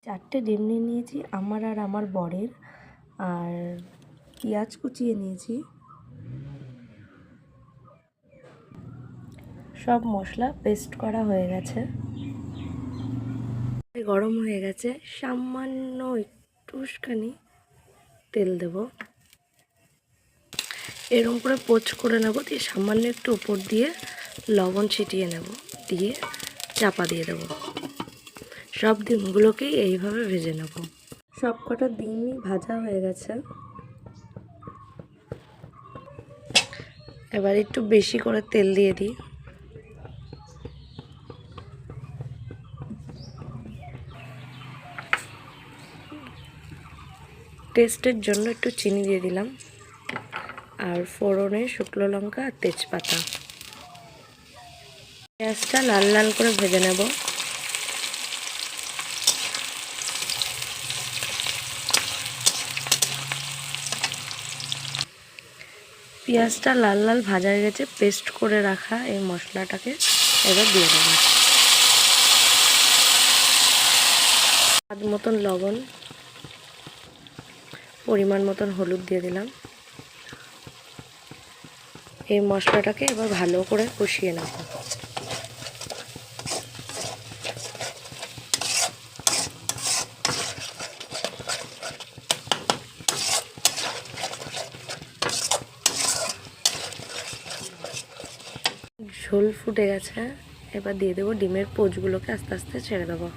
4টে ডিম নিয়ে নিয়েছি আমার আর আমার বরের, আর পেঁয়াজ কুচিয়ে নিয়েছি। সব মশলা পেস্ট করা হয়ে গেছে। গরম হয়ে গেছে, সামান্য একটুখানি তেল দেব, এরকম করে পোচ করে নেব, দিয়ে সামান্য একটু উপর দিয়ে লবণ ছিটিয়ে নেব, দিয়ে চাপা দিয়ে দেব। সব ডিমগুলোকেই এইভাবে ভেজে নেব। সব কটা ডিমই ভাজা হয়ে গেছে। এবার একটু বেশি করে তেল দিয়ে দিই। টেস্টের জন্য একটু চিনি দিয়ে দিলাম, আর ফোড়নে শুকনো লঙ্কা আর তেজপাতা। পেঁয়াজটা লাল লাল করে ভেজে নেব। পেঁয়াজটা লাল লাল ভাজা হয়ে গেছে, পেস্ট করে রাখা এই মশলাটাকে এবার দিয়ে দেবো। স্বাদ মতন লবণ, পরিমাণ মতন হলুদ দিয়ে দিলাম। এই মশলাটাকে এবার ভালো করে কষিয়ে নেব। ঝোল ফুটে গেছে, এবার দিয়ে দেবো ডিমের পোচগুলোকে আস্তে আস্তে ছেড়ে দেবো।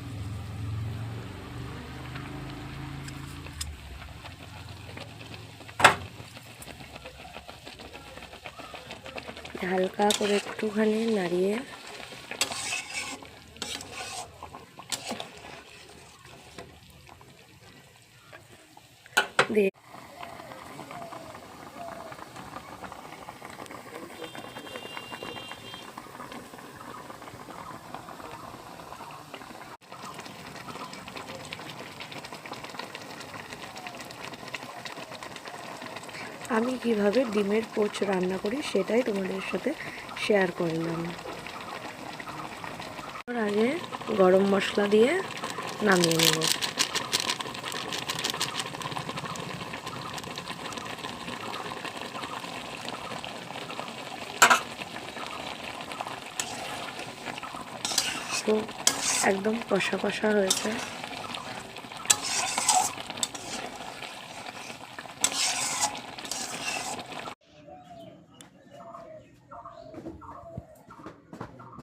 হালকা করে একটুখানি নাড়িয়ে দিয়ে আমি কিভাবে ডিমের পোচ রান্না করি সেটাই তোমাদের সাথে শেয়ার করলাম। তার আগে গরম মশলা দিয়ে নামিয়ে নেব। তো একদম কষা কষা হয়েছে।